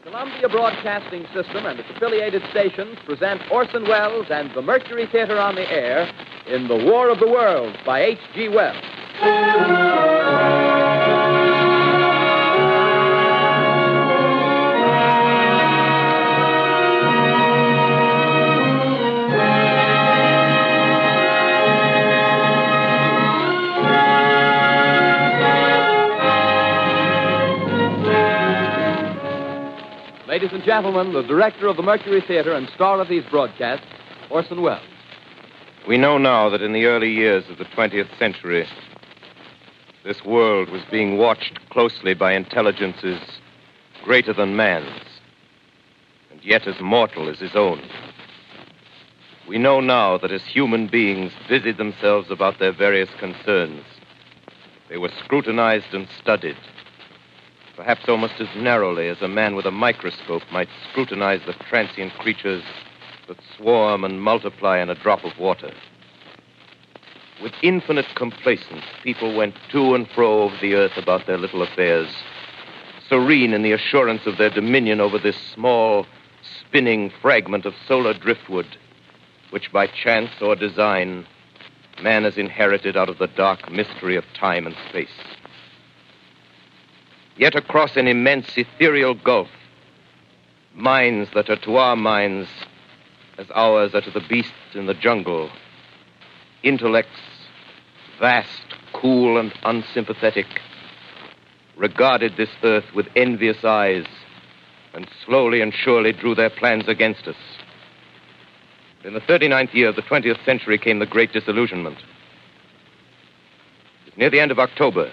Columbia Broadcasting System and its affiliated stations present Orson Welles and the Mercury Theatre on the air in The War of the Worlds by H.G. Wells. Ladies and gentlemen, the director of the Mercury Theatre and star of these broadcasts, Orson Welles. We know now that in the early years of the 20th century, this world was being watched closely by intelligences greater than man's, and yet as mortal as his own. We know now that as human beings busied themselves about their various concerns, they were scrutinized and studied, perhaps almost as narrowly as a man with a microscope might scrutinize the transient creatures that swarm and multiply in a drop of water. With infinite complacence, people went to and fro over the earth about their little affairs, serene in the assurance of their dominion over this small, spinning fragment of solar driftwood, which by chance or design, man has inherited out of the dark mystery of time and space. Yet across an immense ethereal gulf, minds that are to our minds as ours are to the beasts in the jungle, intellects, vast, cool, and unsympathetic, regarded this earth with envious eyes and slowly and surely drew their plans against us. In the 39th year of the 20th century came the Great Disillusionment. It was near the end of October.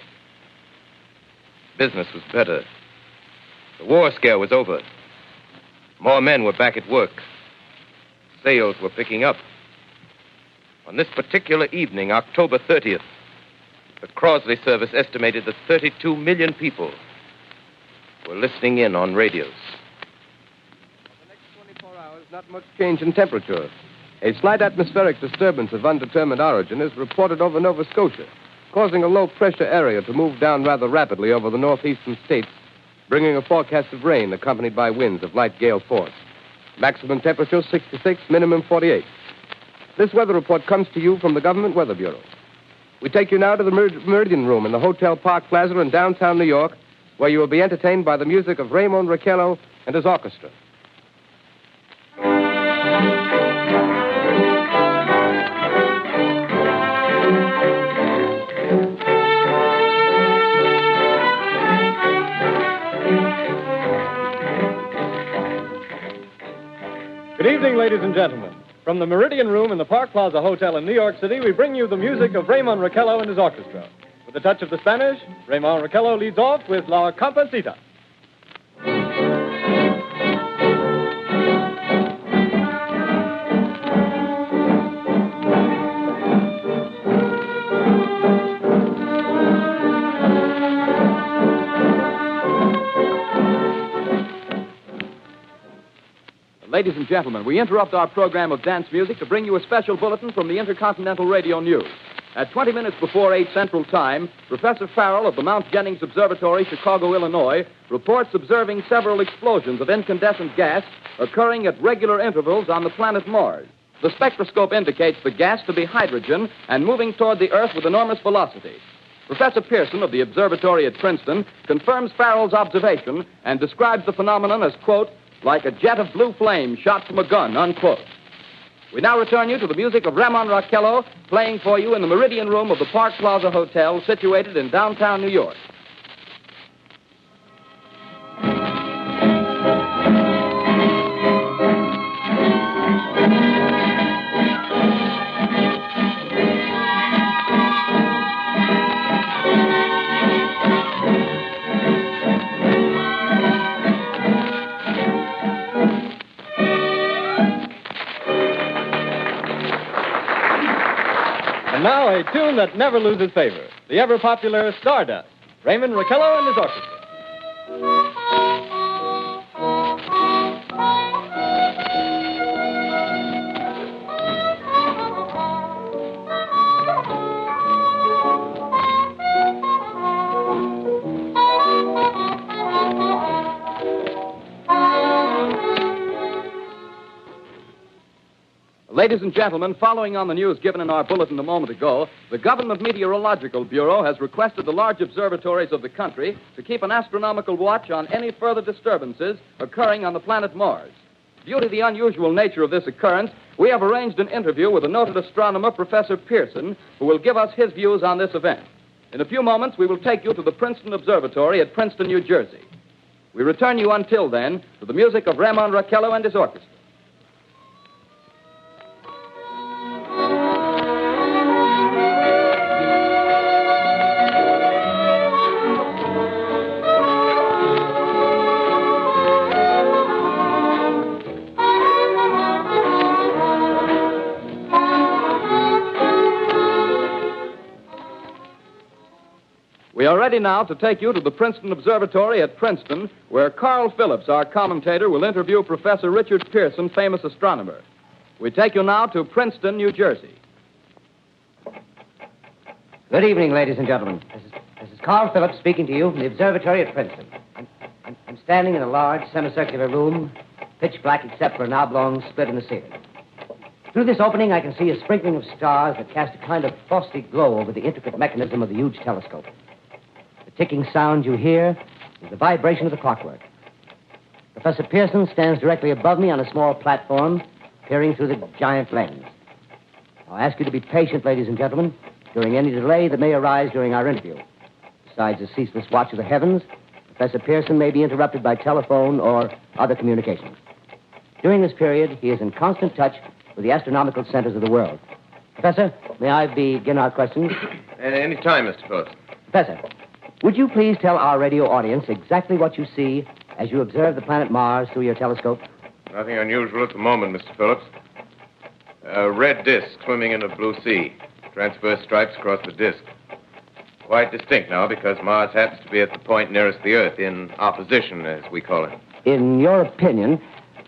Business was better. The war scare was over. More men were back at work. Sales were picking up. On this particular evening, October 30th, the Crosley service estimated that 32 million people were listening in on radios. For the next 24 hours, not much change in temperature. A slight atmospheric disturbance of undetermined origin is reported over Nova Scotia, causing a low-pressure area to move down rather rapidly over the northeastern states, bringing a forecast of rain accompanied by winds of light gale force. Maximum temperature 66, minimum 48. This weather report comes to you from the Government Weather Bureau. We take you now to the Meridian Room in the Hotel Park Plaza in downtown New York, where you will be entertained by the music of Raymond Raquello and his orchestra. Good evening, ladies and gentlemen. From the Meridian Room in the Park Plaza Hotel in New York City, we bring you the music of Raymond Raquello and his orchestra. With a touch of the Spanish, Raymond Raquello leads off with La Comparsita. Ladies and gentlemen, we interrupt our program of dance music to bring you a special bulletin from the Intercontinental Radio News. At 20 minutes before 8 Central Time, Professor Farrell of the Mount Jennings Observatory, Chicago, Illinois, reports observing several explosions of incandescent gas occurring at regular intervals on the planet Mars. The spectroscope indicates the gas to be hydrogen and moving toward the Earth with enormous velocity. Professor Pearson of the observatory at Princeton confirms Farrell's observation and describes the phenomenon as, quote, like a jet of blue flame shot from a gun, unquote. We now return you to the music of Raymond Raquello, playing for you in the Meridian Room of the Park Plaza Hotel, situated in downtown New York. And now a tune that never loses favor, the ever-popular Stardust, Raymond Raquello and his orchestra. Ladies and gentlemen, following on the news given in our bulletin a moment ago, the Government Meteorological Bureau has requested the large observatories of the country to keep an astronomical watch on any further disturbances occurring on the planet Mars. Due to the unusual nature of this occurrence, we have arranged an interview with the noted astronomer, Professor Pearson, who will give us his views on this event. In a few moments, we will take you to the Princeton Observatory at Princeton, New Jersey. We return you until then to the music of Ramon Raquello and his orchestra. We are ready now to take you to the Princeton Observatory at Princeton, where Carl Phillips, our commentator, will interview Professor Richard Pearson, famous astronomer. We take you now to Princeton, New Jersey. Good evening, ladies and gentlemen. This is Carl Phillips speaking to you from the observatory at Princeton. I'm standing in a large semicircular room, pitch black except for an oblong split in the ceiling. Through this opening, I can see a sprinkling of stars that cast a kind of frosty glow over the intricate mechanism of the huge telescope. The ticking sound you hear is the vibration of the clockwork. Professor Pearson stands directly above me on a small platform, peering through the giant lens. I'll ask you to be patient, ladies and gentlemen, during any delay that may arise during our interview. Besides the ceaseless watch of the heavens, Professor Pearson may be interrupted by telephone or other communications. During this period, he is in constant touch with the astronomical centers of the world. Professor, may I begin our questions? At any time, Mr. Phillips. Professor, would you please tell our radio audience exactly what you see as you observe the planet Mars through your telescope? Nothing unusual at the moment, Mr. Phillips. A red disk swimming in a blue sea. Transverse stripes across the disk. Quite distinct now because Mars happens to be at the point nearest the Earth, in opposition, as we call it. In your opinion,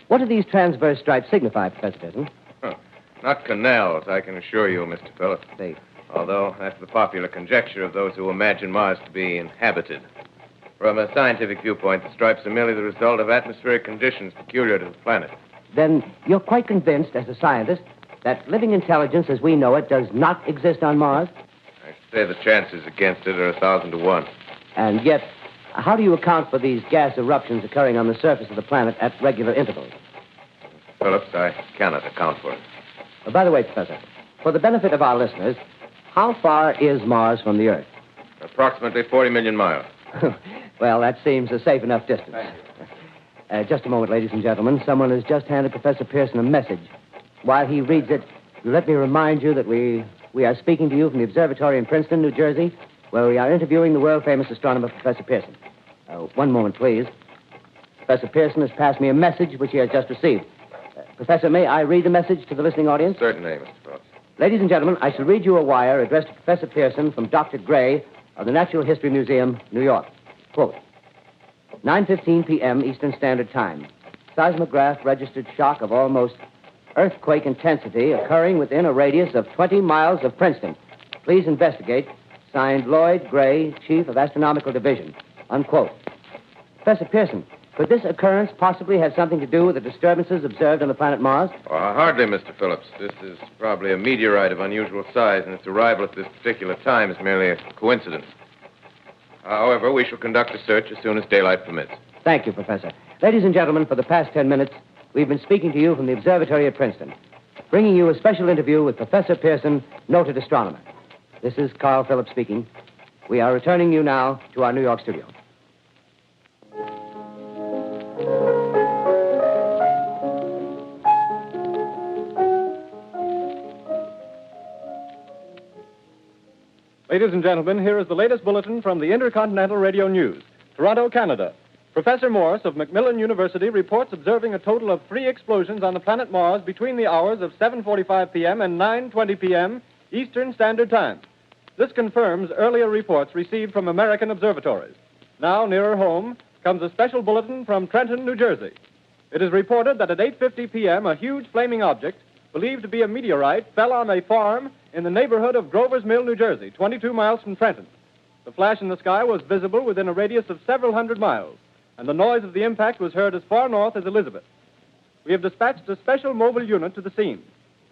what do these transverse stripes signify, Professor Pearson? Not canals, I can assure you, Mr. Phillips. They... Although that's the popular conjecture of those who imagine Mars to be inhabited. From a scientific viewpoint, the stripes are merely the result of atmospheric conditions peculiar to the planet. Then you're quite convinced, as a scientist, that living intelligence as we know it does not exist on Mars? I should say the chances against it are 1,000 to 1. And yet, how do you account for these gas eruptions occurring on the surface of the planet at regular intervals? Phillips, I cannot account for it. By the way, Professor, for the benefit of our listeners, how far is Mars from the Earth? Approximately 40 million miles. Well, that seems a safe enough distance. Just a moment, ladies and gentlemen. Someone has just handed Professor Pearson a message. While he reads it, let me remind you that we are speaking to you from the observatory in Princeton, New Jersey, where we are interviewing the world-famous astronomer, Professor Pearson. One moment, please. Professor Pearson has passed me a message which he has just received. Professor, may I read the message to the listening audience? Certainly, Mr. Phillips. Ladies and gentlemen, I shall read you a wire addressed to Professor Pearson from Dr. Gray of the Natural History Museum, New York. Quote, 9:15 p.m. Eastern Standard Time. Seismograph registered shock of almost earthquake intensity occurring within a radius of 20 miles of Princeton. Please investigate. Signed, Lloyd Gray, Chief of Astronomical Division. Unquote. Professor Pearson, could this occurrence possibly have something to do with the disturbances observed on the planet Mars? Hardly, Mr. Phillips. This is probably a meteorite of unusual size, and its arrival at this particular time is merely a coincidence. However, we shall conduct a search as soon as daylight permits. Thank you, Professor. Ladies and gentlemen, for the past 10 minutes, we've been speaking to you from the observatory at Princeton, bringing you a special interview with Professor Pearson, noted astronomer. This is Carl Phillips speaking. We are returning you now to our New York studio. Ladies and gentlemen, here is the latest bulletin from the Intercontinental Radio News. Toronto, Canada. Professor Morse of Macmillan University reports observing a total of 3 explosions on the planet Mars between the hours of 7:45 p.m. and 9:20 p.m. Eastern Standard Time. This confirms earlier reports received from American observatories. Now, nearer home, comes a special bulletin from Trenton, New Jersey. It is reported that at 8:50 p.m., a huge flaming object, believed to be a meteorite, fell on a farm in the neighborhood of Grover's Mill, New Jersey, 22 miles from Trenton. The flash in the sky was visible within a radius of several hundred miles, and the noise of the impact was heard as far north as Elizabeth. We have dispatched a special mobile unit to the scene,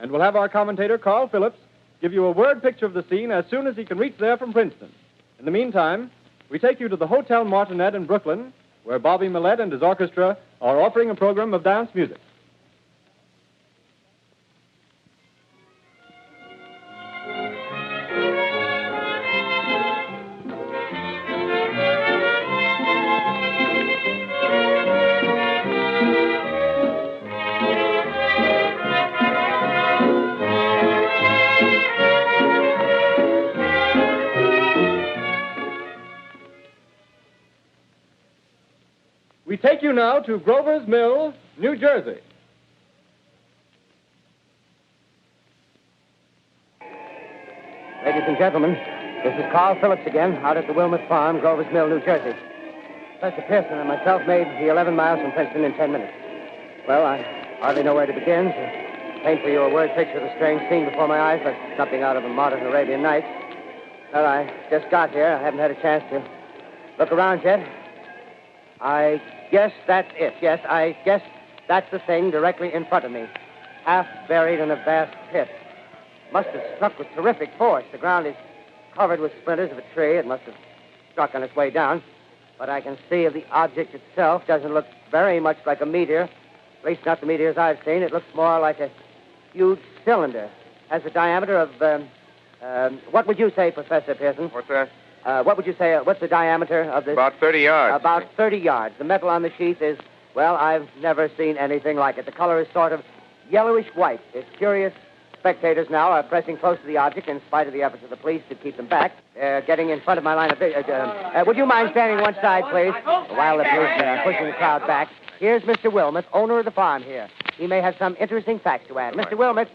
And we'll have our commentator, Carl Phillips, give you a word picture of the scene as soon as he can reach there from Princeton. In the meantime, we take you to the Hotel Martinet in Brooklyn, where Bobby Millett and his orchestra are offering a program of dance music. We take you now to Grover's Mill, New Jersey. Ladies and gentlemen, this is Carl Phillips again, out at the Wilmot Farm, Grover's Mill, New Jersey. Professor Pearson and myself made the 11 miles from Princeton in 10 minutes. Well, I hardly know where to begin. To paint for you a word picture of the strange scene before my eyes, like something out of a modern Arabian Nights. Well, I just got here. I haven't had a chance to look around yet. I guess that's it. Yes, I guess that's the thing directly in front of me. Half buried in a vast pit. Must have struck with terrific force. The ground is covered with splinters of a tree. It must have struck on its way down. But I can see of the object itself doesn't look very much like a meteor. At least not the meteors I've seen. It looks more like a huge cylinder. Has a diameter of, what would you say, Professor Pearson? What's that? What would you say, what's the diameter of this? About 30 yards. About 30 yards. The metal on the sheath is, well, I've never seen anything like it. The color is sort of yellowish white. Its curious spectators now are pressing close to the object in spite of the efforts of the police to keep them back. They're getting in front of my line of vision. Would you mind standing one side, please? While the policemen are pushing the crowd back. Here's Mr. Wilmot, owner of the farm here. He may have some interesting facts to add. Mr. Wilmot,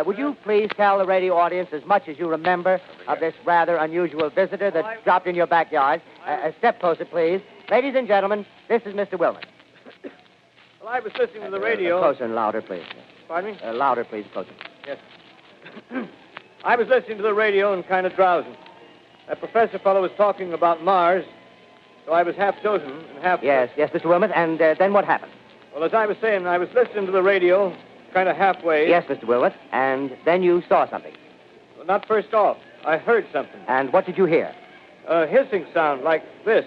would you please tell the radio audience as much as you remember of this rather unusual visitor that dropped in your backyard? Step closer, please. Ladies and gentlemen, this is Mr. Wilmot. Well, I was listening to the radio. Closer and louder, please. Pardon me? Louder, please, closer. Yes. I was listening to the radio and kind of drowsing. That professor fellow was talking about Mars, so I was half dozing and half... Yes, Mr. Wilmot, and then what happened? Well, as I was saying, I was listening to the radio, kind of halfway. Yes, Mr. Wilmot, and then you saw something. Well, not first off. I heard something. And what did you hear? A hissing sound like this.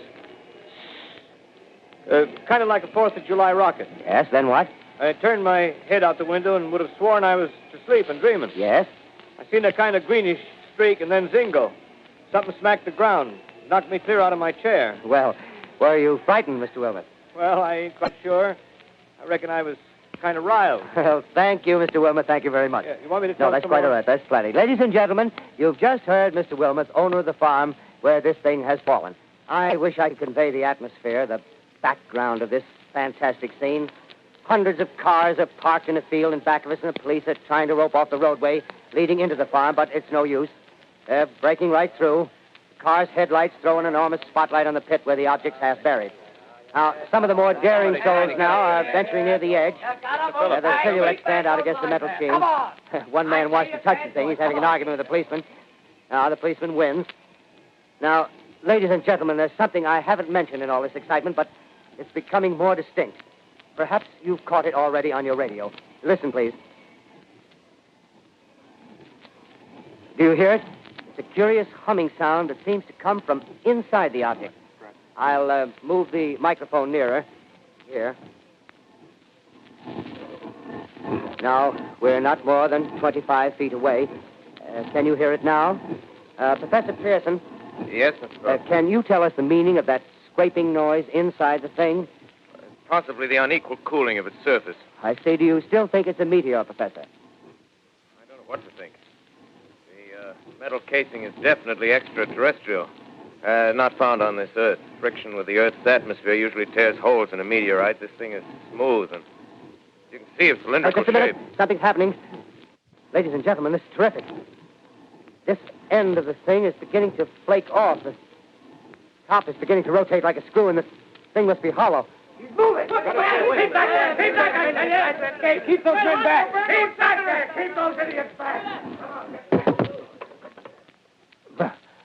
Kind of like a 4th of July rocket. Yes, then what? I turned my head out the window and would have sworn I was asleep and dreaming. Yes? I seen a kind of greenish streak and then zingo. Something smacked the ground, knocked me clear out of my chair. Well, were you frightened, Mr. Wilmot? Well, I ain't quite sure. I reckon I was kind of riled. Well, thank you, Mr. Wilmot. Thank you very much. Yeah, you want me to tell No, that's quite all right. That's plenty. Ladies and gentlemen, you've just heard Mr. Wilmot, owner of the farm where this thing has fallen. I wish I could convey the atmosphere, the background of this fantastic scene. Hundreds of cars are parked in a field in back of us, and the police are trying to rope off the roadway leading into the farm, but it's no use. They're breaking right through. The car's headlights throw an enormous spotlight on the pit where the object's half buried. Now, some of the more daring souls now are venturing near the edge. Their silhouettes stand out against the metal sheen. One man wants to touch the thing. He's having an argument with the policeman. Now, the policeman wins. Now, ladies and gentlemen, there's something I haven't mentioned in all this excitement, but it's becoming more distinct. Perhaps you've caught it already on your radio. Listen, please. Do you hear it? It's a curious humming sound that seems to come from inside the object. I'll move the microphone nearer. Here. Now, we're not more than 25 feet away. Can you hear it now? Professor Pearson. Yes, Mr. Brooks. Can you tell us the meaning of that scraping noise inside the thing? Possibly the unequal cooling of its surface. I say, do you still think it's a meteor, Professor? I don't know what to think. The metal casing is definitely extraterrestrial. Not found on this Earth. Friction with the Earth's atmosphere usually tears holes in a meteorite. This thing is smooth, and you can see its cylindrical just a minute. shape. Something's happening. Ladies and gentlemen, this is terrific. This end of the thing is beginning to flake off. The top is beginning to rotate like a screw, and the thing must be hollow. He's moving. Keep back there. Keep back there. Keep those men back. Keep back there. Keep those idiots back.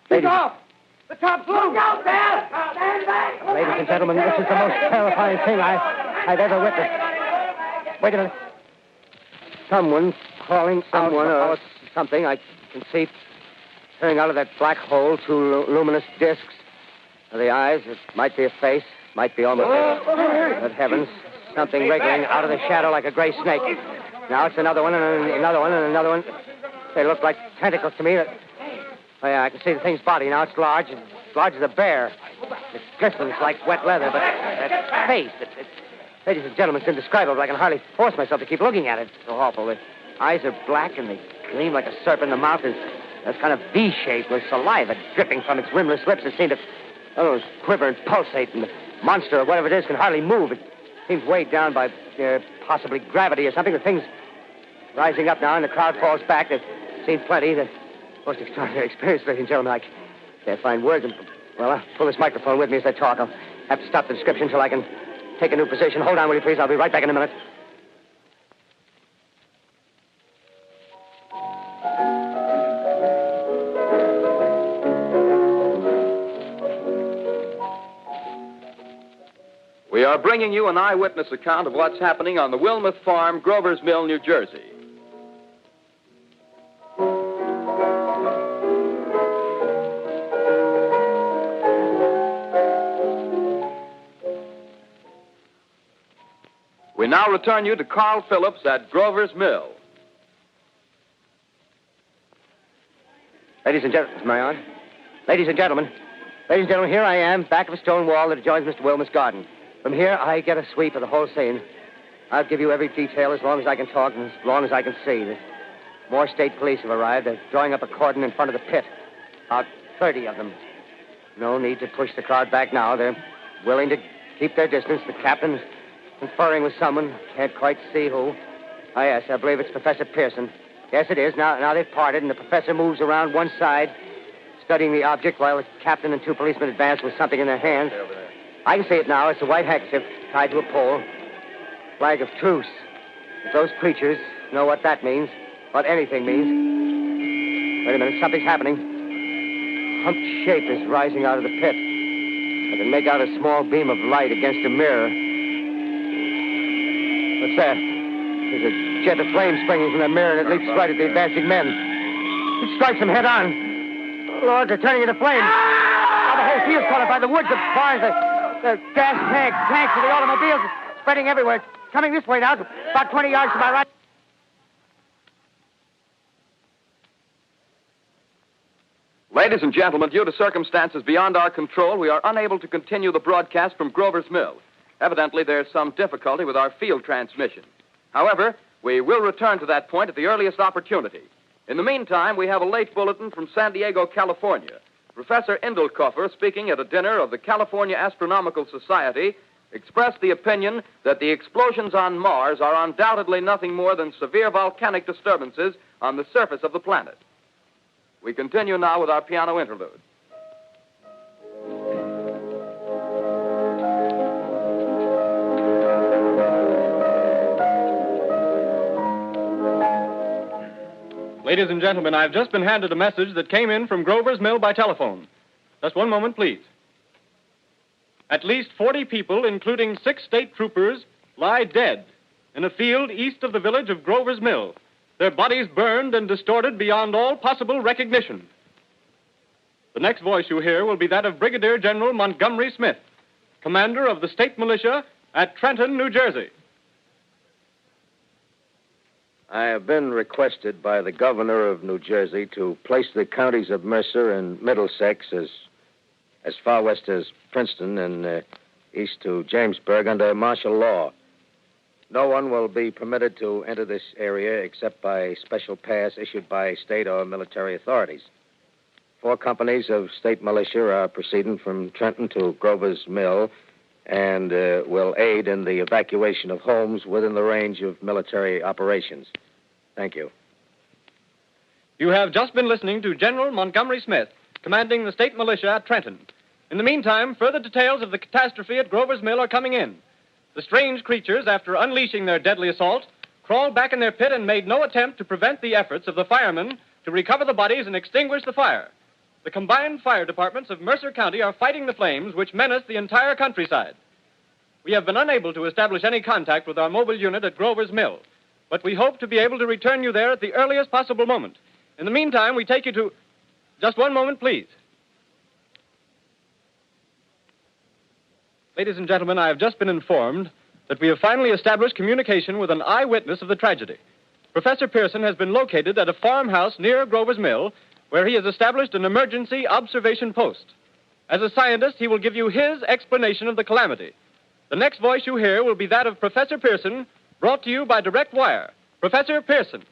Take off. The top's loose. Look out there. Stand back. Ladies and gentlemen, this is the most terrifying thing I've ever witnessed. Wait a minute. someone crawling Someone out or of something. I can see turning out of that black hole two luminous discs. The eyes, it might be a face, might be almost... Good heavens, something wriggling out of the shadow like a gray snake. Now it's another one, and another one, and another one. They look like tentacles to me. Oh, yeah, I can see the thing's body now. It's large as a bear. It glistens like wet leather, but that face, ladies and gentlemen, it's indescribable. I can hardly force myself to keep looking at it. It's so awful. The eyes are black, and they gleam like a serpent. The mouth is kind of V-shaped with saliva dripping from its rimless lips. It seems to quiver and pulsate, and the monster or whatever it is can hardly move. It seems weighed down by possibly gravity or something. The thing's rising up now, and the crowd falls back. They've seen plenty. The most extraordinary experience, ladies and gentlemen. I can't find words. Well, I'll pull this microphone with me as I talk. I'll have to stop the description until I can take a new position. Hold on, will you, please? I'll be right back in a minute. We are bringing you an eyewitness account of what's happening on the Wilmouth Farm, Grover's Mill, New Jersey. We now return you to Carl Phillips at Grover's Mill. Ladies and gentlemen, Marion. Ladies and gentlemen, here I am, back of a stone wall that adjoins Mr. Wilmot's garden. From here, I get a sweep of the whole scene. I'll give you every detail as long as I can talk and as long as I can see. More state police have arrived. They're drawing up a cordon in front of the pit. About 30 of them. No need to push the crowd back now. They're willing to keep their distance. The captain's conferring with someone. Can't quite see who. Oh, yes, I believe it's Professor Pearson. Yes, it is. Now they've parted, and the professor moves around one side, studying the object, while the captain and two policemen advance with something in their hands. I can see it now. It's a white handkerchief tied to a pole. Flag of truce. If those creatures know what that means, what anything means. Wait a minute, something's happening. Humped shape is rising out of the pit. I can make out a small beam of light against a mirror. What's that? There's a jet of flame springing from the mirror, and it leaps right at the advancing men. It strikes them head on. Lord, they're turning into flames. Now the whole field's caught up by the woods, the barns, the gas tanks of the automobiles spreading everywhere. It's coming this way now, about 20 yards to my right. Ladies and gentlemen, due to circumstances beyond our control, we are unable to continue the broadcast from Grover's Mill. Evidently, there's some difficulty with our field transmission. However, we will return to that point at the earliest opportunity. In the meantime, we have a late bulletin from San Diego, California. Professor Indelkoffer, speaking at a dinner of the California Astronomical Society, expressed the opinion that the explosions on Mars are undoubtedly nothing more than severe volcanic disturbances on the surface of the planet. We continue now with our piano interlude. Ladies and gentlemen, I've just been handed a message that came in from Grover's Mill by telephone. Just one moment, please. At least 40 people, including 6 state troopers, lie dead in a field east of the village of Grover's Mill, their bodies burned and distorted beyond all possible recognition. The next voice you hear will be that of Brigadier General Montgomery Smith, commander of the state militia at Trenton, New Jersey. I have been requested by the governor of New Jersey to place the counties of Mercer and Middlesex as far west as Princeton and east to Jamesburg under martial law. No one will be permitted to enter this area except by special pass issued by state or military authorities. 4 companies of state militia are proceeding from Trenton to Grover's Mill and will aid in the evacuation of homes within the range of military operations. Thank you. You have just been listening to General Montgomery Smith, commanding the state militia at Trenton. In the meantime, further details of the catastrophe at Grover's Mill are coming in. The strange creatures, after unleashing their deadly assault, crawled back in their pit and made no attempt to prevent the efforts of the firemen to recover the bodies and extinguish the fire. The combined fire departments of Mercer County are fighting the flames which menace the entire countryside. We have been unable to establish any contact with our mobile unit at Grover's Mill, but we hope to be able to return you there at the earliest possible moment. In the meantime, we take you to... Just one moment, please. Ladies and gentlemen, I have just been informed that we have finally established communication with an eyewitness of the tragedy. Professor Pearson has been located at a farmhouse near Grover's Mill, where he has established an emergency observation post. As a scientist, he will give you his explanation of the calamity. The next voice you hear will be that of Professor Pearson, brought to you by direct wire. Professor Pearson.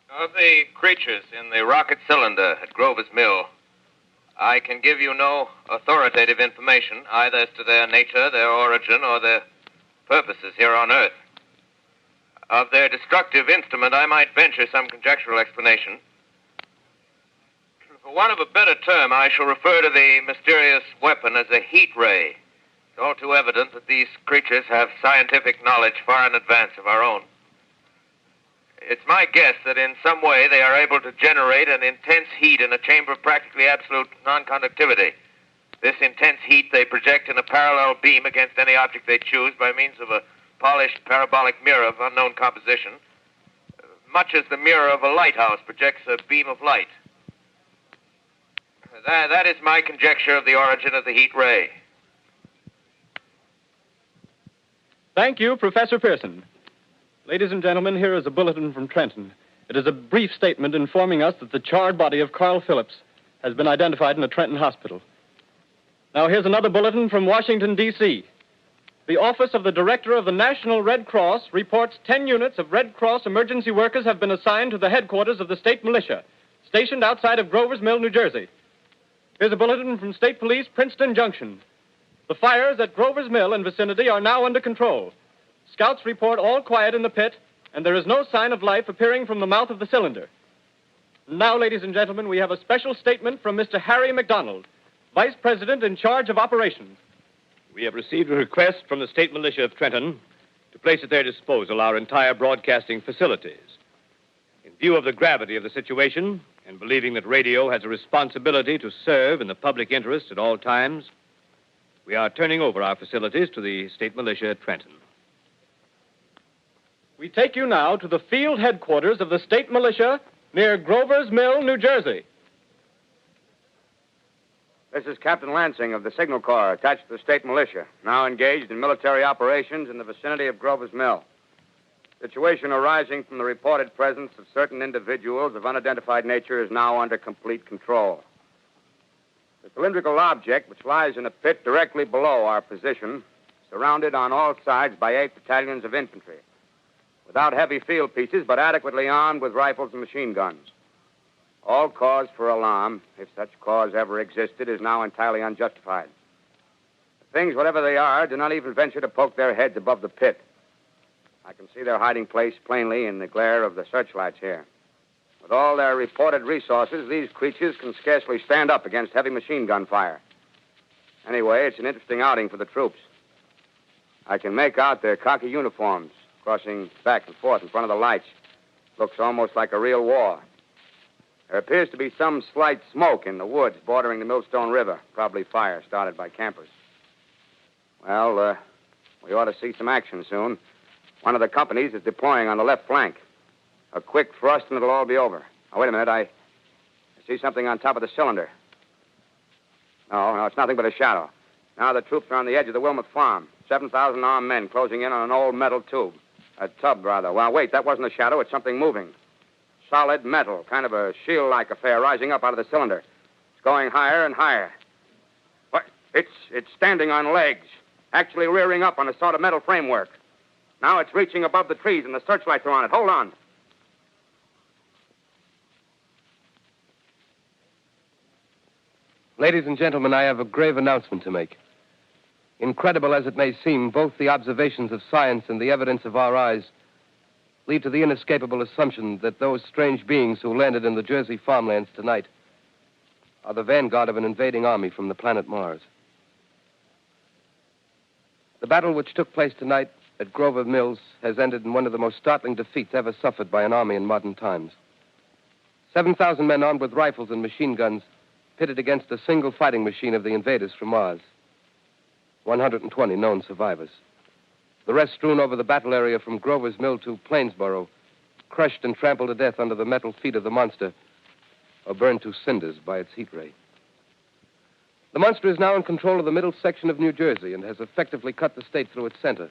Of the creatures in the rocket cylinder at Grover's Mill, I can give you no authoritative information, either as to their nature, their origin, or their purposes here on Earth. Of their destructive instrument, I might venture some conjectural explanation. For want of a better term, I shall refer to the mysterious weapon as a heat ray. It's all too evident that these creatures have scientific knowledge far in advance of our own. It's my guess that in some way they are able to generate an intense heat in a chamber of practically absolute non-conductivity. This intense heat they project in a parallel beam against any object they choose by means of a polished parabolic mirror of unknown composition, much as the mirror of a lighthouse projects a beam of light. That is my conjecture of the origin of the heat ray. Thank you, Professor Pearson. Ladies and gentlemen, here is a bulletin from Trenton. It is a brief statement informing us that the charred body of Carl Phillips has been identified in a Trenton hospital. Now, here's another bulletin from Washington, D.C. The Office of the Director of the National Red Cross reports 10 units of Red Cross emergency workers have been assigned to the headquarters of the state militia, stationed outside of Grover's Mill, New Jersey. Here's a bulletin from State Police, Princeton Junction. The fires at Grover's Mill and vicinity are now under control. Scouts report all quiet in the pit, and there is no sign of life appearing from the mouth of the cylinder. Now, ladies and gentlemen, we have a special statement from Mr. Harry McDonald, Vice President in charge of operations. We have received a request from the state militia of Trenton to place at their disposal our entire broadcasting facilities. In view of the gravity of the situation, and believing that radio has a responsibility to serve in the public interest at all times, we are turning over our facilities to the state militia at Trenton. We take you now to the field headquarters of the state militia near Grover's Mill, New Jersey. This is Captain Lansing of the Signal Corps, attached to the state militia, now engaged in military operations in the vicinity of Grover's Mill. Situation arising from the reported presence of certain individuals of unidentified nature is now under complete control. The cylindrical object, which lies in a pit directly below our position, surrounded on all sides by 8 battalions of infantry, without heavy field pieces, but adequately armed with rifles and machine guns. All cause for alarm, if such cause ever existed, is now entirely unjustified. The things, whatever they are, do not even venture to poke their heads above the pit. I can see their hiding place plainly in the glare of the searchlights here. With all their reported resources, these creatures can scarcely stand up against heavy machine gun fire. Anyway, it's an interesting outing for the troops. I can make out their khaki uniforms crossing back and forth in front of the lights. Looks almost like a real war. There appears to be some slight smoke in the woods bordering the Millstone River, probably fire started by campers. Well, we ought to see some action soon. One of the companies is deploying on the left flank. A quick thrust and it'll all be over. Now, wait a minute. I see something on top of the cylinder. No, it's nothing but a shadow. Now the troops are on the edge of the Wilmot farm. 7,000 armed men closing in on an old metal tube. A tub, rather. Well, wait, that wasn't a shadow. It's something moving. Solid metal, kind of a shield-like affair rising up out of the cylinder. It's going higher and higher. What? It's standing on legs, actually rearing up on a sort of metal framework. Now it's reaching above the trees, and the searchlights are on it. Hold on. Ladies and gentlemen, I have a grave announcement to make. Incredible as it may seem, both the observations of science and the evidence of our eyes lead to the inescapable assumption that those strange beings who landed in the Jersey farmlands tonight are the vanguard of an invading army from the planet Mars. The battle which took place tonight at Grover Mills has ended in one of the most startling defeats ever suffered by an army in modern times. 7,000 men armed with rifles and machine guns pitted against a single fighting machine of the invaders from Mars. 120 known survivors. The rest strewn over the battle area from Grover's Mill to Plainsboro, crushed and trampled to death under the metal feet of the monster, or burned to cinders by its heat ray. The monster is now in control of the middle section of New Jersey and has effectively cut the state through its center.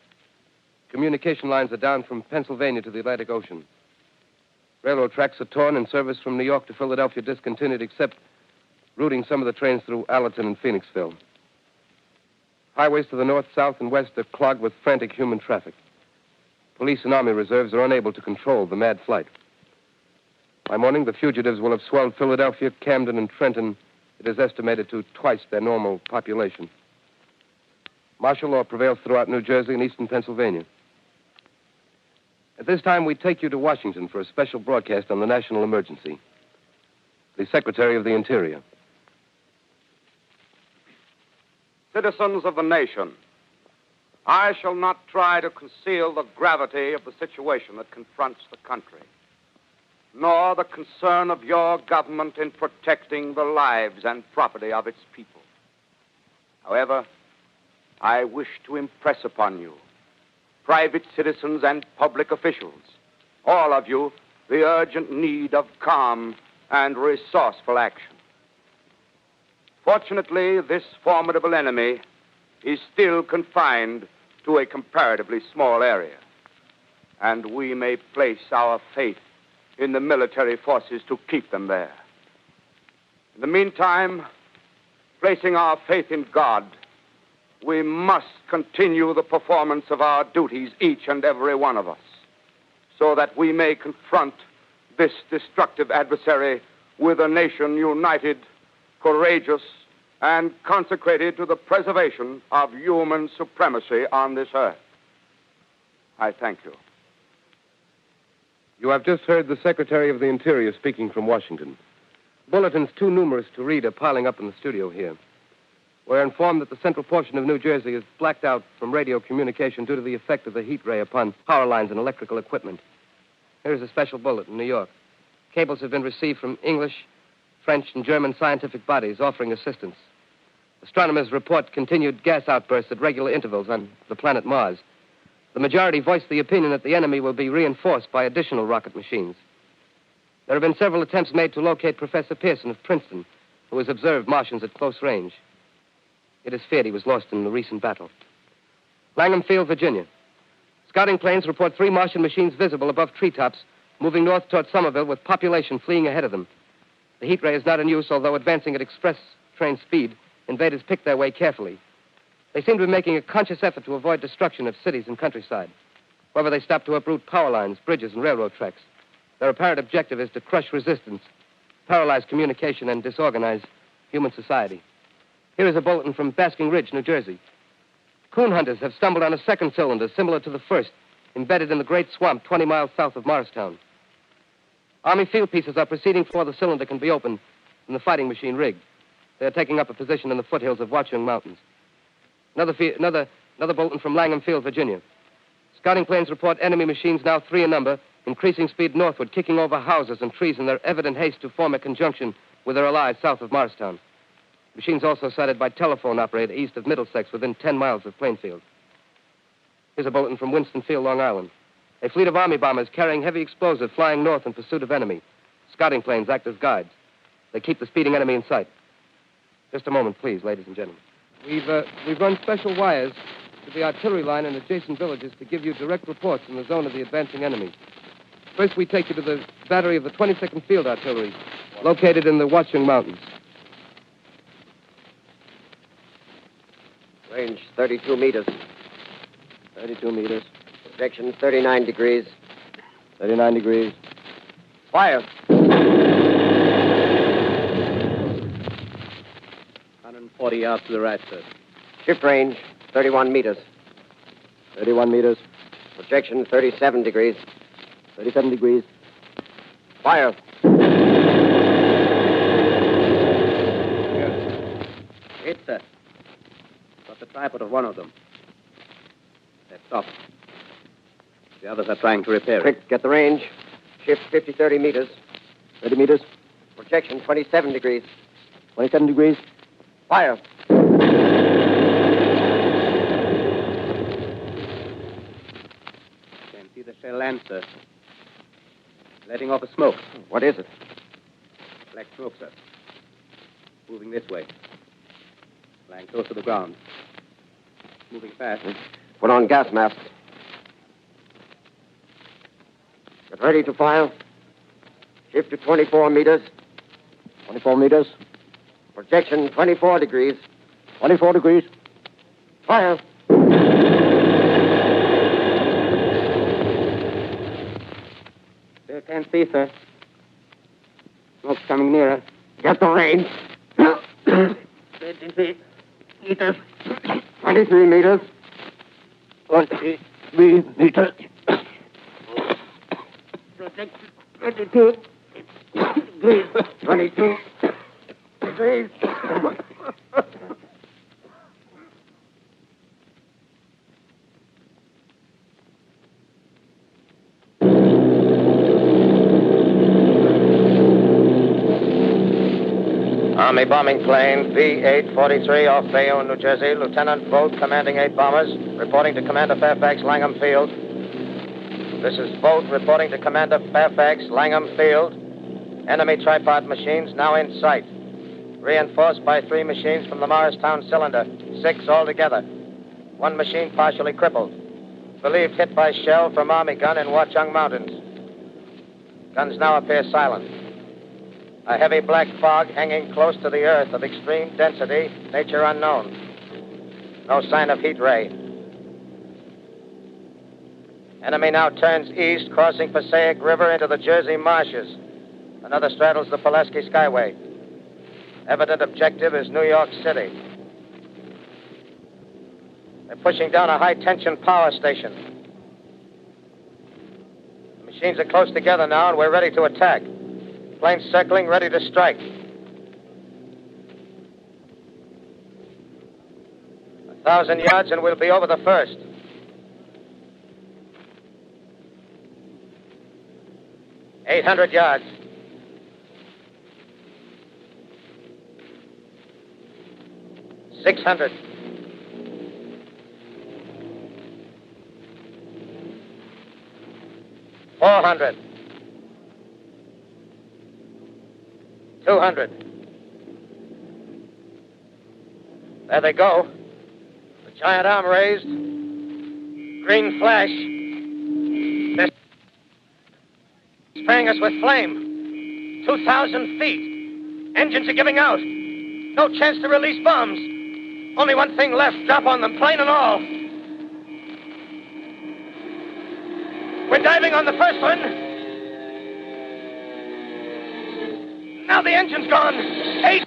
Communication lines are down from Pennsylvania to the Atlantic Ocean. Railroad tracks are torn and service from New York to Philadelphia discontinued, except routing some of the trains through Allerton and Phoenixville. Highways to the north, south, and west are clogged with frantic human traffic. Police and Army reserves are unable to control the mad flight. By morning, the fugitives will have swelled Philadelphia, Camden, and Trenton, it is estimated, to twice their normal population. Martial law prevails throughout New Jersey and eastern Pennsylvania. At this time, we take you to Washington for a special broadcast on the national emergency. The Secretary of the Interior. Citizens of the nation, I shall not try to conceal the gravity of the situation that confronts the country, nor the concern of your government in protecting the lives and property of its people. However, I wish to impress upon you, private citizens and public officials, all of you, the urgent need of calm and resourceful action. Fortunately, this formidable enemy is still confined to a comparatively small area, and we may place our faith in the military forces to keep them there. In the meantime, placing our faith in God, we must continue the performance of our duties, each and every one of us, so that we may confront this destructive adversary with a nation united, courageous, and consecrated to the preservation of human supremacy on this earth. I thank you. You have just heard the Secretary of the Interior speaking from Washington. Bulletins too numerous to read are piling up in the studio here. We're informed that the central portion of New Jersey is blacked out from radio communication due to the effect of the heat ray upon power lines and electrical equipment. Here's a special bulletin in New York. Cables have been received from English, French, and German scientific bodies offering assistance. Astronomers report continued gas outbursts at regular intervals on the planet Mars. The majority voiced the opinion that the enemy will be reinforced by additional rocket machines. There have been several attempts made to locate Professor Pearson of Princeton, who has observed Martians at close range. It is feared he was lost in the recent battle. Langham Field, Virginia. Scouting planes report 3 Martian machines visible above treetops, moving north toward Somerville with population fleeing ahead of them. The heat ray is not in use, although advancing at express train speed, invaders pick their way carefully. They seem to be making a conscious effort to avoid destruction of cities and countryside. However, they stop to uproot power lines, bridges, and railroad tracks. Their apparent objective is to crush resistance, paralyze communication, and disorganize human society. Here is a bulletin from Basking Ridge, New Jersey. Coon hunters have stumbled on a second cylinder similar to the first, embedded in the great swamp 20 miles south of Morristown. Army field pieces are proceeding before the cylinder can be opened and the fighting machine rigged. They are taking up a position in the foothills of Watchung Mountains. Another bulletin from Langham Field, Virginia. Scouting planes report enemy machines, now 3 in number, increasing speed northward, kicking over houses and trees in their evident haste to form a conjunction with their allies south of Morristown. Machines also sighted by telephone operator east of Middlesex, within 10 miles of Plainfield. Here's a bulletin from Winstonfield, Long Island. A fleet of Army bombers carrying heavy explosives flying north in pursuit of enemy. Scouting planes act as guides. They keep the speeding enemy in sight. Just a moment, please, ladies and gentlemen. We've run special wires to the artillery line and adjacent villages to give you direct reports in the zone of the advancing enemy. First, we take you to the battery of the 22nd Field Artillery, located in the Watchung Mountains. Range 32 meters. 32 meters. Projection 39 degrees. 39 degrees. Fire. 140 yards to the right, sir. Shift range 31 meters. 31 meters. Projection 37 degrees. 37 degrees. Fire. Hit, sir. Got the tripod of one of them. They've stopped. The others are trying to repair it. Quick, get the range. Shift 30 meters. 30 meters. Projection 27 degrees. 27 degrees. Fire. puff of smoke. What is it? Black smoke, sir. Moving this way. Lying close to the ground. Moving fast. Put on gas masks. Get ready to fire. Shift to 24 meters. 24 meters. Projection 24 degrees. 24 degrees. Fire. Still can't see, sir. Smoke's coming nearer. Get the range. 23 meters. 23 meters. 23 meters. Projection 22 degrees. 22 degrees. Army bombing plane P-843 off Bayonne, New Jersey. Lieutenant Vogt, commanding 8 bombers, reporting to Commander Fairfax, Langham Field. This is Vogt reporting to Commander Fairfax, Langham Field. Enemy tripod machines now in sight. Reinforced by 3 machines from the Morristown cylinder. 6 altogether. 1 machine partially crippled. Believed hit by shell from Army gun in Watchung Mountains. Guns now appear silent. A heavy black fog hanging close to the earth of extreme density, nature unknown. No sign of heat ray. Enemy now turns east, crossing Passaic River into the Jersey marshes. Another straddles the Pulaski Skyway. Evident objective is New York City. They're pushing down a high-tension power station. The machines are close together now, and we're ready to attack. Plane circling, ready to strike. 1,000 yards, and we'll be over the first. $800 yards. $600. $400. 200. There they go. The giant arm raised. Green flash. They're spraying us with flame. 2,000 feet. Engines are giving out. No chance to release bombs. Only one thing left. Drop on them, plane and all. We're diving on the first one. Now the engine's gone. 8.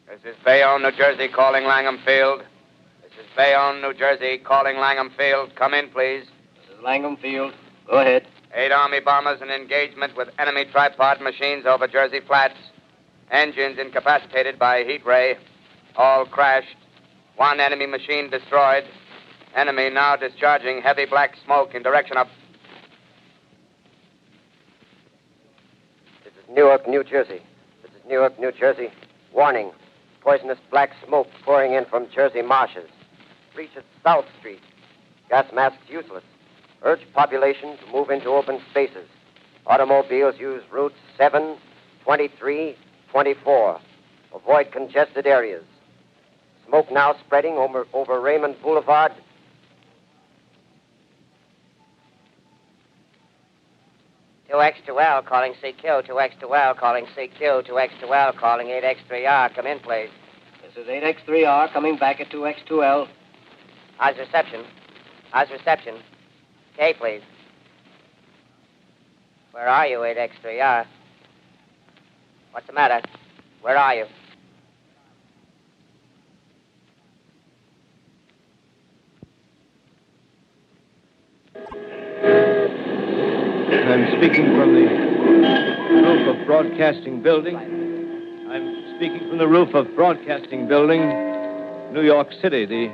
This is Bayonne, New Jersey, calling Langham Field. This is Bayonne, New Jersey, calling Langham Field. Come in, please. This is Langham Field. Go ahead. 8 Army bombers in engagement with enemy tripod machines over Jersey Flats. Engines incapacitated by heat ray. All crashed. 1 enemy machine destroyed. Enemy now discharging heavy black smoke in direction of... Newark, New Jersey. This is Newark, New Jersey. Warning. Poisonous black smoke pouring in from Jersey marshes. Reaches South Street. Gas masks useless. Urge population to move into open spaces. Automobiles use routes 7, 23, 24. Avoid congested areas. Smoke now spreading over Raymond Boulevard. X2L calling CQ, 2X2L calling CQ, 2X2L calling 8X3R. Come in, please. This is 8X3R coming back at 2X2L. How's reception? How's reception? Okay, please. Where are you, 8X3R? What's the matter? Where are you? I'm speaking from the roof of Broadcasting Building. I'm speaking from the roof of Broadcasting Building, New York City. The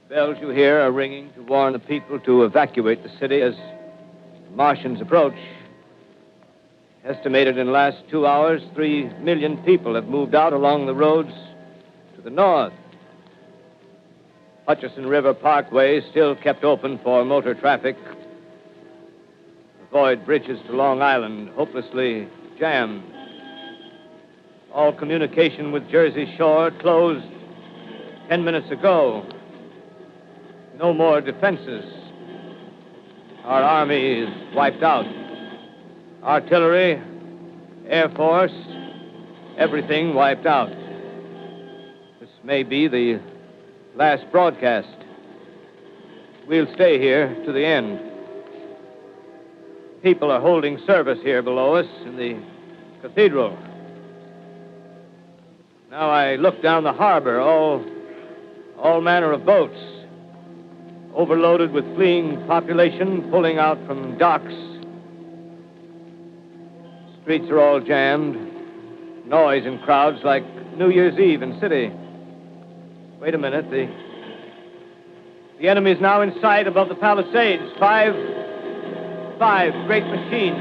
bells you hear are ringing to warn the people to evacuate the city as the Martians approach. Estimated in the last 2 hours, 3 million people have moved out along the roads to the north. Hutchison River Parkway still kept open for motor traffic. The void bridges to Long Island hopelessly jammed. All communication with Jersey Shore closed 10 minutes ago. No more defenses. Our army is wiped out. Artillery, Air Force, everything wiped out. This may be the last broadcast. We'll stay here to the end. People are holding service here below us in the cathedral. Now I look down the harbor, all manner of boats, overloaded with fleeing population pulling out from docks. Streets are all jammed. Noise and crowds like New Year's Eve in city. Wait a minute. The enemy is now in sight above the Palisades. Five great machines.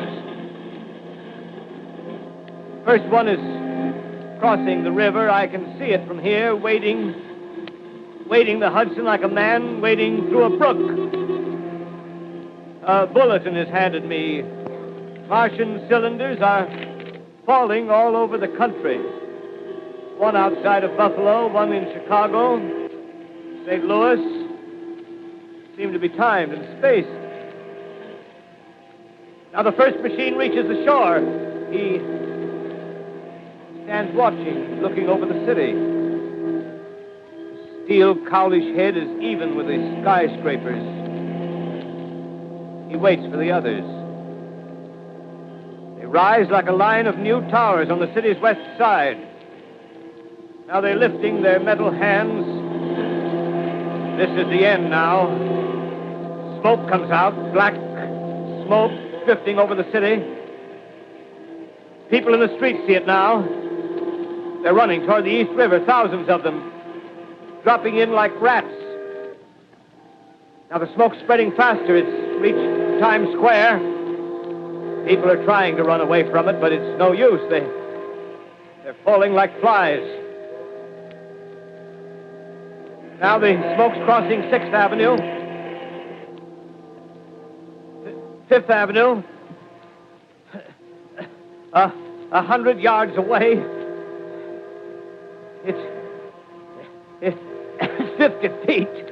First one is crossing the river. I can see it from here, wading the Hudson like a man wading through a brook. A bulletin is handed me. Martian cylinders are falling all over the country. One outside of Buffalo, one in Chicago, St. Louis. Seem to be timed and spaced. Now the first machine reaches the shore. He stands watching, looking over the city. The steel cowlish head is even with the skyscrapers. He waits for the others. They rise like a line of new towers on the city's west side. Now they're lifting their metal hands. This is the end now. Smoke comes out, black smoke drifting over the city. People in the streets see it now. They're running toward the East River, thousands of them, dropping in like rats. Now the smoke's spreading faster. It's reached Times Square. People are trying to run away from it, but it's no use. They're falling like flies. Now the smoke's crossing 6th Avenue, 5th Avenue, 100 yards away. It's 50 feet.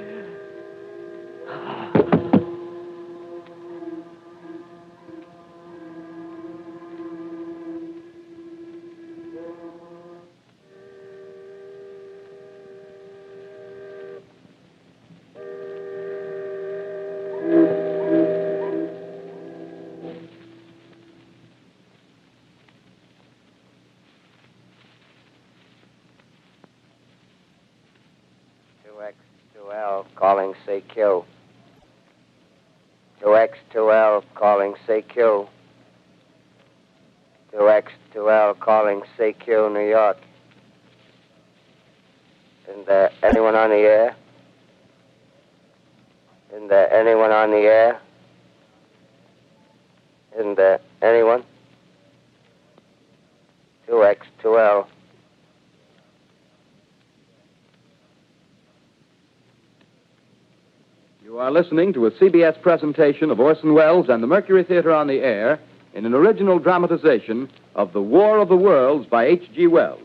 Calling CQ. 2X2L calling CQ. 2X2L calling CQ, New York. Isn't there anyone on the air? Isn't there anyone on the air? Isn't there anyone? 2X2L. You are listening to a CBS presentation of Orson Welles and the Mercury Theatre on the air in an original dramatization of The War of the Worlds by H.G. Wells.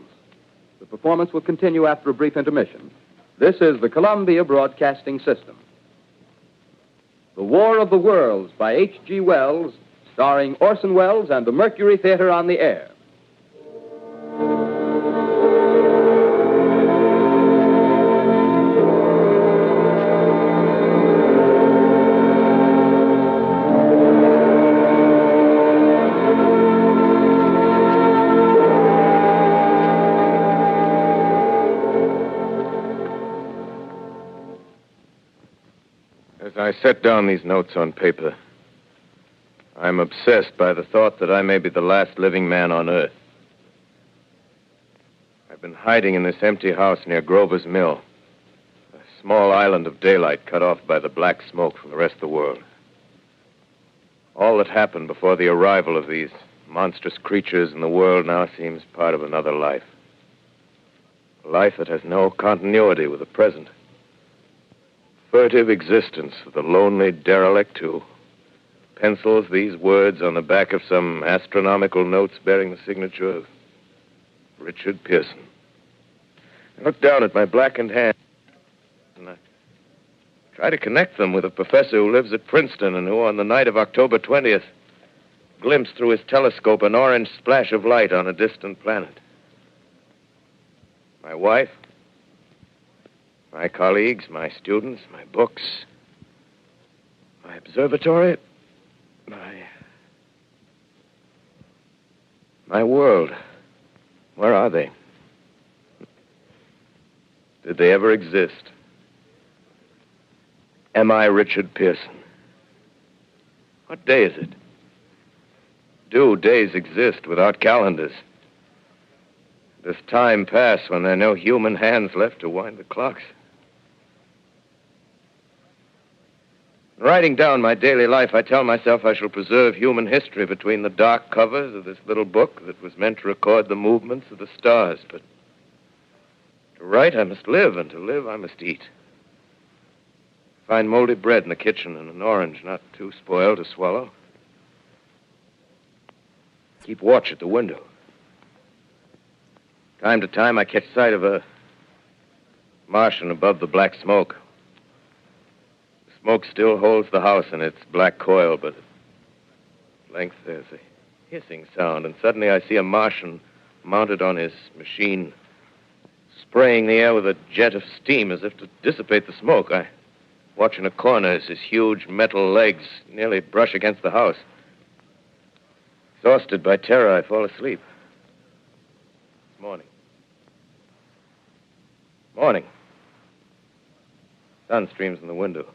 The performance will continue after a brief intermission. This is the Columbia Broadcasting System. The War of the Worlds by H.G. Wells, starring Orson Welles and the Mercury Theatre on the air. As I set down these notes on paper, I'm obsessed by the thought that I may be the last living man on Earth. I've been hiding in this empty house near Grover's Mill, a small island of daylight cut off by the black smoke from the rest of the world. All that happened before the arrival of these monstrous creatures in the world now seems part of another life. A life that has no continuity with the present. furtive existence of the lonely derelict who pencils these words on the back of some astronomical notes bearing the signature of Richard Pearson. I look down at my blackened hand, and I try to connect them with a professor who lives at Princeton and who, on the night of October 20th, glimpsed through his telescope an orange splash of light on a distant planet. My wife, my colleagues, my students, my books, my observatory, my world. Where are they? Did they ever exist? Am I Richard Pearson? What day is it? Do days exist without calendars? Does time pass when there are no human hands left to wind the clocks? In writing down my daily life, I tell myself I shall preserve human history between the dark covers of this little book that was meant to record the movements of the stars. But to write, I must live, and to live, I must eat. Find moldy bread in the kitchen and an orange not too spoiled to swallow. Keep watch at the window. Time to time, I catch sight of a Martian above the black smoke. The smoke still holds the house in its black coil, but at length there's a hissing sound, and suddenly I see a Martian mounted on his machine, spraying the air with a jet of steam as if to dissipate the smoke. I watch in a corner as his huge metal legs nearly brush against the house. Exhausted by terror, I fall asleep. It's morning. Morning. Sun streams in the window.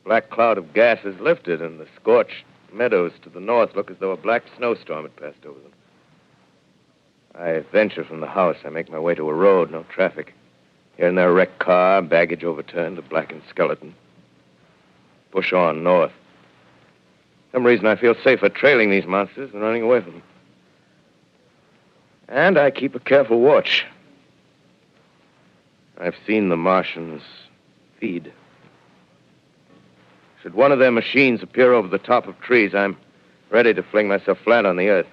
The black cloud of gas is lifted, and the scorched meadows to the north look as though a black snowstorm had passed over them. I venture from the house. I make my way to a road, no traffic. Here and there, a wrecked car, baggage overturned, a blackened skeleton. Push on north. For some reason, I feel safer trailing these monsters than running away from them. And I keep a careful watch. I've seen the Martians feed. Should one of their machines appear over the top of trees, I'm ready to fling myself flat on the earth.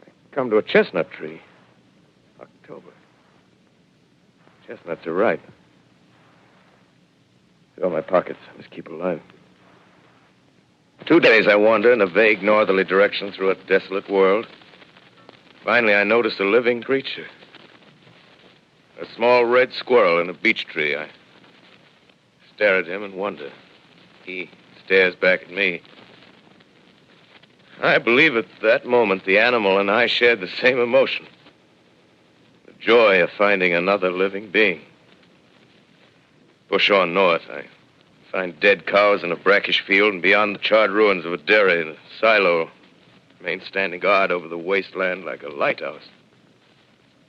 I come to a chestnut tree. October. Chestnuts are ripe. Fill my pockets. I must keep alive. 2 days I wander in a vague northerly direction through a desolate world. Finally, I notice a living creature. A small red squirrel in a beech tree. I stare at him and wonder. He stares back at me. I believe at that moment the animal and I shared the same emotion. The joy of finding another living being. Push on north. I find dead cows in a brackish field, and beyond the charred ruins of a dairy and a silo remain standing guard over the wasteland like a lighthouse,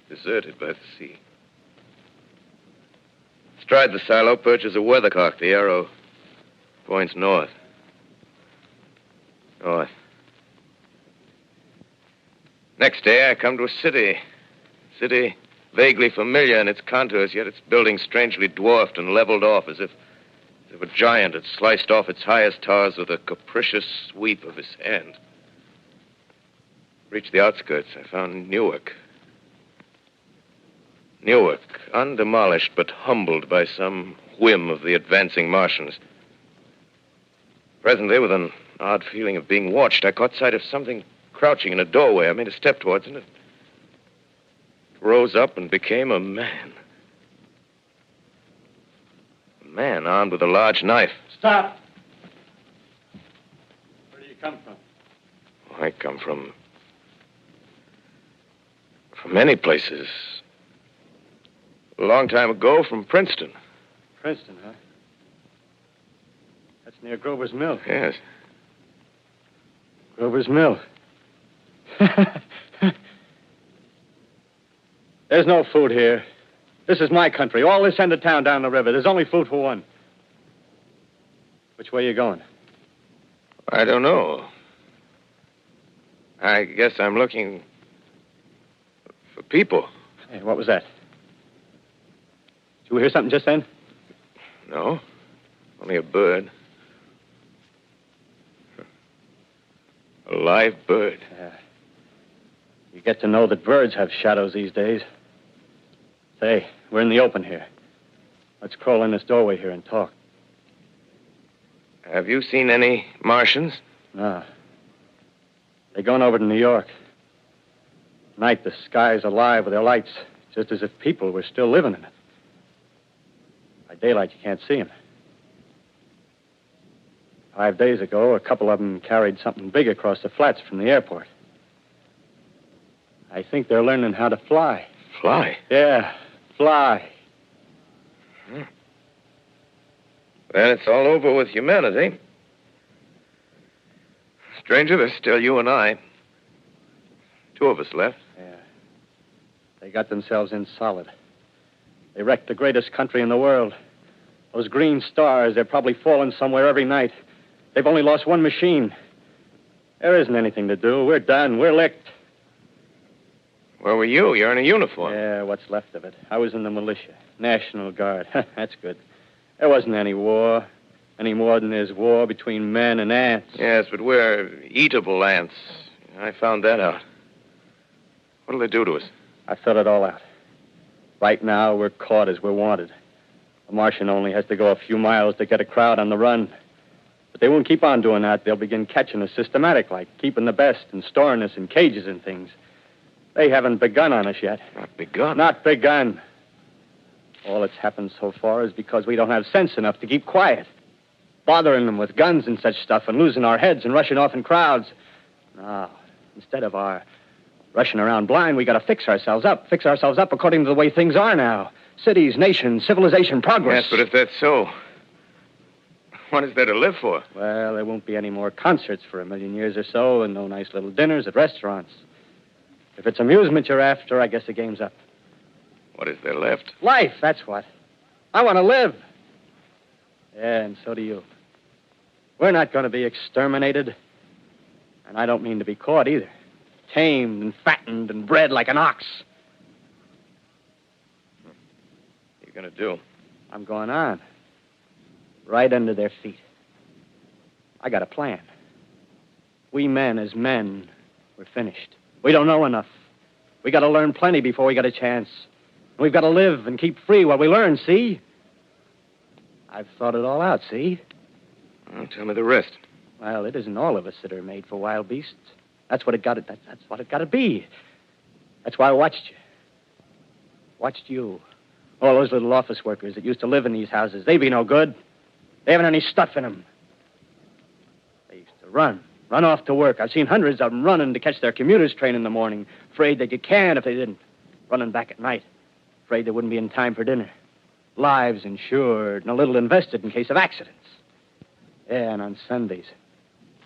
deserted by the sea. Astride the silo perches a weathercock. The arrow points north. North. Next day, I come to a city. City vaguely familiar in its contours, yet its buildings strangely dwarfed and leveled off as if a giant had sliced off its highest towers with a capricious sweep of his hand. Reached the outskirts. I found Newark. Newark, undemolished but humbled by some whim of the advancing Martians. Presently, with an odd feeling of being watched, I caught sight of something crouching in a doorway. I made a step towards it. It rose up and became a man. A man armed with a large knife. Stop! Where do you come from? I come from many places. A long time ago, from Princeton. Princeton, huh? That's near Grover's Mill. Yes. Grover's Mill. There's no food here. This is my country. All this end of town down the river. There's only food for one. Which way are you going? I don't know. I guess I'm looking for people. Hey, what was that? Did we hear something just then? No. Only a bird. A live bird. Yeah. You get to know that birds have shadows these days. Say, we're in the open here. Let's crawl in this doorway here and talk. Have you seen any Martians? No. They're going over to New York. Night, the sky's alive with their lights, just as if people were still living in it. By daylight, you can't see them. 5 days ago, a couple of them carried something big across the flats from the airport. I think they're learning how to fly. Fly? Yeah, fly. Then it's all over with humanity. Stranger, there's still you and I. 2 of us left. Yeah. They got themselves in solid. They wrecked the greatest country in the world. Those green stars, they're probably falling somewhere every night. They've only lost 1 machine. There isn't anything to do. We're done. We're licked. Where were you? You're in a uniform. Yeah, what's left of it. I was in the militia. National Guard. That's good. There wasn't any war. Any more than there's war between men and ants. Yes, but we're eatable ants. I found that out. What'll they do to us? I thought it all out. Right now, we're caught as we're wanted. A Martian only has to go a few miles to get a crowd on the run. But they won't keep on doing that. They'll begin catching us systematic, like keeping the best and storing us in cages and things. They haven't begun on us yet. Not begun? Not begun. All that's happened so far is because we don't have sense enough to keep quiet. Bothering them with guns and such stuff and losing our heads and rushing off in crowds. No, instead of our rushing around blind, we got to fix ourselves up according to the way things are now. Cities, nations, civilization, progress. Yes, but if that's so, what is there to live for? Well, there won't be any more concerts for 1,000,000 years or so, and no nice little dinners at restaurants. If it's amusement you're after, I guess the game's up. What is there left? Life, that's what. I want to live. Yeah, and so do you. We're not going to be exterminated. And I don't mean to be caught either. Tamed and fattened and bred like an ox. What are you going to do? I'm going on. Right under their feet. I got a plan. We men, as men, we're finished. We don't know enough. We got to learn plenty before we got a chance. We've got to live and keep free while we learn, see? I've thought it all out, see? Well, tell me the rest. Well, it isn't all of us that are made for wild beasts. That's what it got to. That's what it got to be. That's why I watched you. Watched you. All those little office workers that used to live in these houses. They be no good. They haven't any stuff in them. They used to run off to work. I've seen hundreds of them running to catch their commuter's train in the morning, afraid they'd get canned if they didn't. Running back at night, afraid they wouldn't be in time for dinner. Lives insured and a little invested in case of accidents. Yeah, and on Sundays,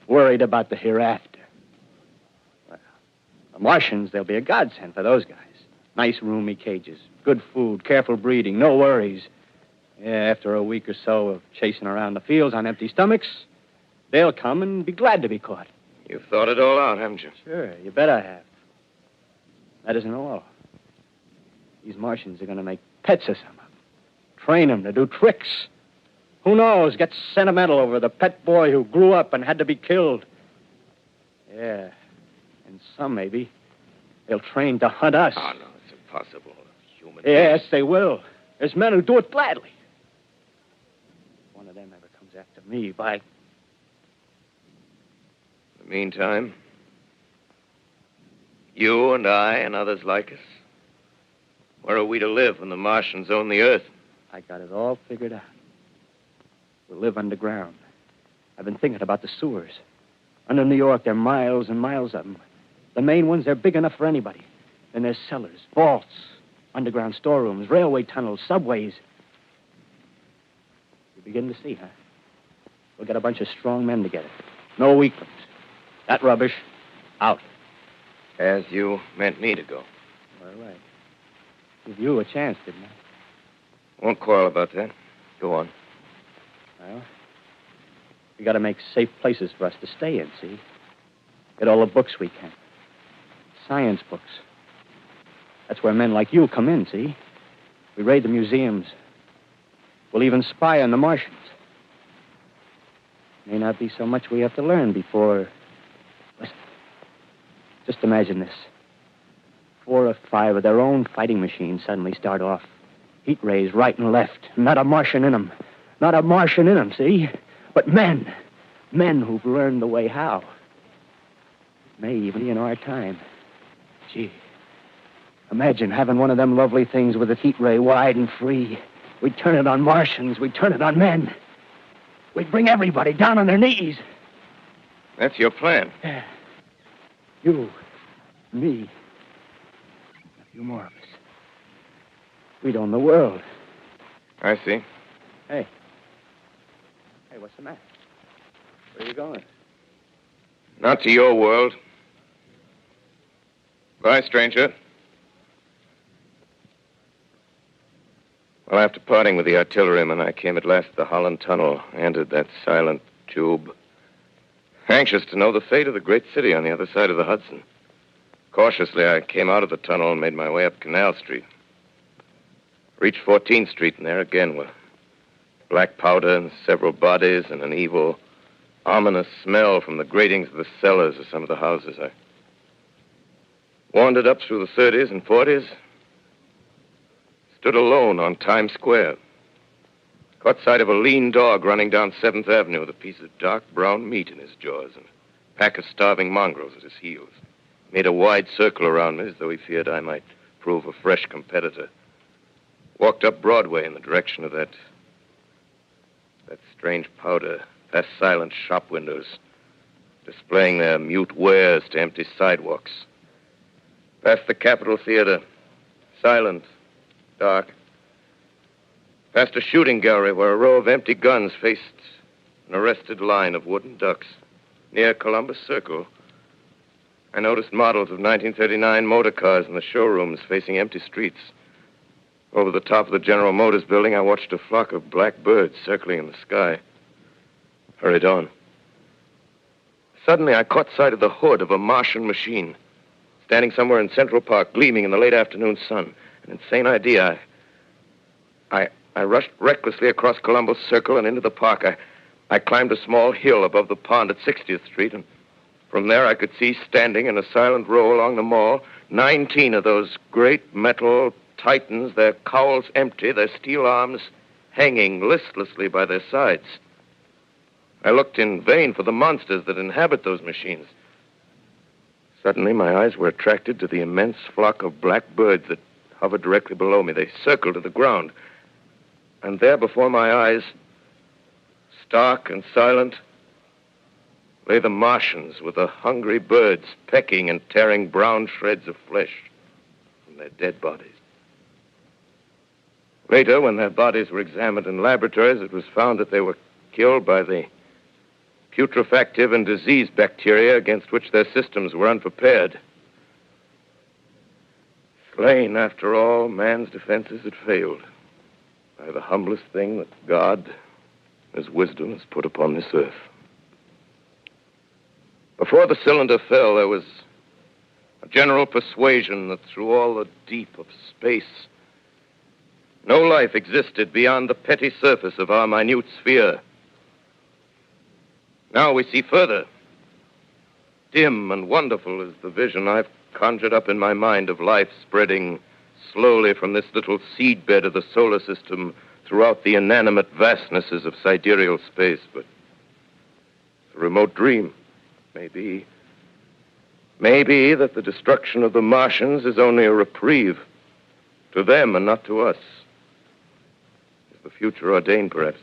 worried about the hereafter. Well, the Martians, they'll be a godsend for those guys. Nice, roomy cages, good food, careful breeding, no worries. Yeah, after a week or so of chasing around the fields on empty stomachs, they'll come and be glad to be caught. You've thought it all out, haven't you? Sure, you bet I have. That isn't all. These Martians are going to make pets of some of them. Train them to do tricks. Who knows, get sentimental over the pet boy who grew up and had to be killed. Yeah, and some, maybe, they'll train to hunt us. Oh, no, it's impossible. Human Yes, beings. they will. There's men who do it gladly. If one of them ever comes after me, by... In the meantime, you and I and others like us, where are we to live when the Martians own the Earth? I got it all figured out. We'll live underground. I've been thinking about the sewers. Under New York, there are miles and miles of them. The main ones, they're big enough for anybody. Then there's cellars, vaults, underground storerooms, railway tunnels, subways. You begin to see, huh? We'll get a bunch of strong men together. No weaklings. That rubbish, out. As you meant me to go. All right. Give you a chance, didn't I? Won't quarrel about that. Go on. Well, we got to make safe places for us to stay in, see? Get all the books we can. Science books. That's where men like you come in, see? We raid the museums, We'll even spy on the Martians. May not be so much we have to learn before... Listen. Just imagine this. 4 or 5 of their own fighting machines suddenly start off. Heat rays right and left. Not a Martian in them. Not a Martian in them, see? But men. Men who've learned the way how. May even be in our time. Gee. Imagine having one of them lovely things with its heat ray wide and free. We'd turn it on Martians. We'd turn it on men. We'd bring everybody down on their knees. That's your plan. Yeah. You, me, a few more of us. We'd own the world. I see. Hey. Hey, what's the matter? Where are you going? Not to your world. Bye, stranger. Well, after parting with the artilleryman, I came at last to the Holland Tunnel. I entered that silent tube. Anxious to know the fate of the great city on the other side of the Hudson. Cautiously, I came out of the tunnel and made my way up Canal Street. Reached 14th Street, and there again were black powder and several bodies and an evil, ominous smell from the gratings of the cellars of some of the houses. I wandered up through the 30s and 40s, stood alone on Times Square. Caught sight of a lean dog running down 7th Avenue with a piece of dark brown meat in his jaws and a pack of starving mongrels at his heels. Made a wide circle around me as though he feared I might prove a fresh competitor. Walked up Broadway in the direction of that strange powder, past silent shop windows, displaying their mute wares to empty sidewalks. Past the Capitol Theater, silent, dark. Past a shooting gallery where a row of empty guns faced an arrested line of wooden ducks. Near Columbus Circle, I noticed models of 1939 motor cars in the showrooms facing empty streets. Over the top of the General Motors building, I watched a flock of black birds circling in the sky. Hurried on. Suddenly, I caught sight of the hood of a Martian machine, standing somewhere in Central Park, gleaming in the late afternoon sun. An insane idea. I rushed recklessly across Columbus Circle and into the park. I climbed a small hill above the pond at 60th Street, and from there I could see, standing in a silent row along the mall, 19 of those great metal titans, their cowls empty, their steel arms hanging listlessly by their sides. I looked in vain for the monsters that inhabit those machines. Suddenly, my eyes were attracted to the immense flock of black birds that hovered directly below me. They circled to the ground. And there before my eyes, stark and silent, lay the Martians with the hungry birds pecking and tearing brown shreds of flesh from their dead bodies. Later, when their bodies were examined in laboratories, it was found that they were killed by the putrefactive and disease bacteria against which their systems were unprepared. Slain, after all, man's defenses had failed by the humblest thing that God, His wisdom, has put upon this earth. Before the cylinder fell, there was a general persuasion that through all the deep of space, no life existed beyond the petty surface of our minute sphere. Now we see further. Dim and wonderful is the vision I've conjured up in my mind of life spreading slowly from this little seedbed of the solar system throughout the inanimate vastnesses of sidereal space. But it's a remote dream. Maybe that the destruction of the Martians is only a reprieve to them and not to us. Is the future ordained, perhaps?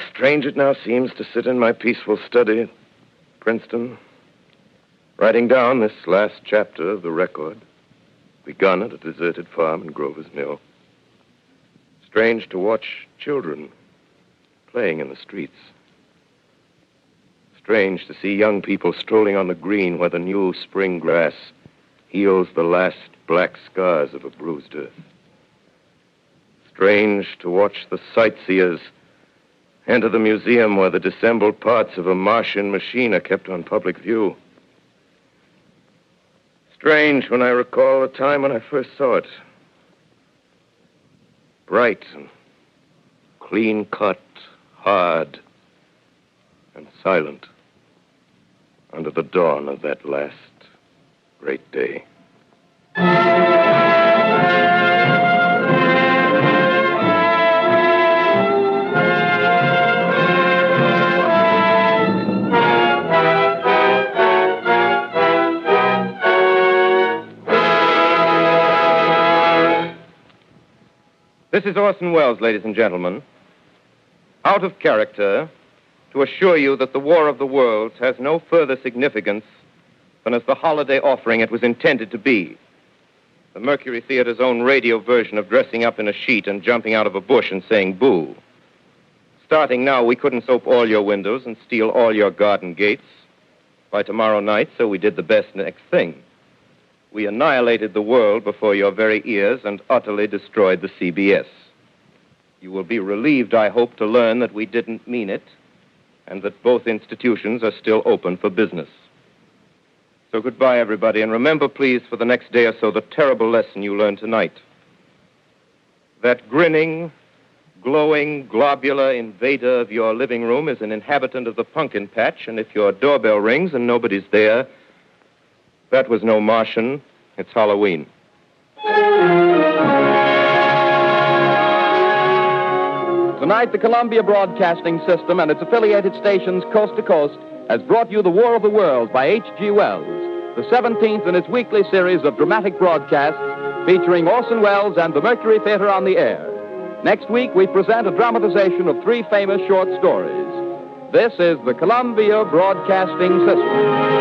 Strange it now seems to sit in my peaceful study at Princeton, writing down this last chapter of the record, begun at a deserted farm in Grover's Mill. Strange to watch children playing in the streets. Strange to see young people strolling on the green where the new spring grass heals the last black scars of a bruised earth. Strange to watch the sightseers enter the museum where the dissembled parts of a Martian machine are kept on public view. Strange when I recall the time when I first saw it. bright and clean-cut, hard, and silent under the dawn of that last great day. This is Orson Welles, ladies and gentlemen. Out of character, to assure you that the War of the Worlds has no further significance than as the holiday offering it was intended to be. The Mercury Theatre's own radio version of dressing up in a sheet and jumping out of a bush and saying boo. Starting now, we couldn't soap all your windows and steal all your garden gates by tomorrow night, so we did the best next thing. We annihilated the world before your very ears and utterly destroyed the CBS. You will be relieved, I hope, to learn that we didn't mean it and that both institutions are still open for business. So goodbye, everybody, and remember, please, for the next day or so, the terrible lesson you learned tonight. That grinning, glowing, globular invader of your living room is an inhabitant of the pumpkin patch, and if your doorbell rings and nobody's there, that was no Martian. It's Halloween. Tonight, the Columbia Broadcasting System and its affiliated stations coast to coast has brought you The War of the Worlds by H.G. Wells, the 17th in its weekly series of dramatic broadcasts featuring Orson Welles and the Mercury Theatre on the air. Next week, we present a dramatization of 3 famous short stories. This is the Columbia Broadcasting System.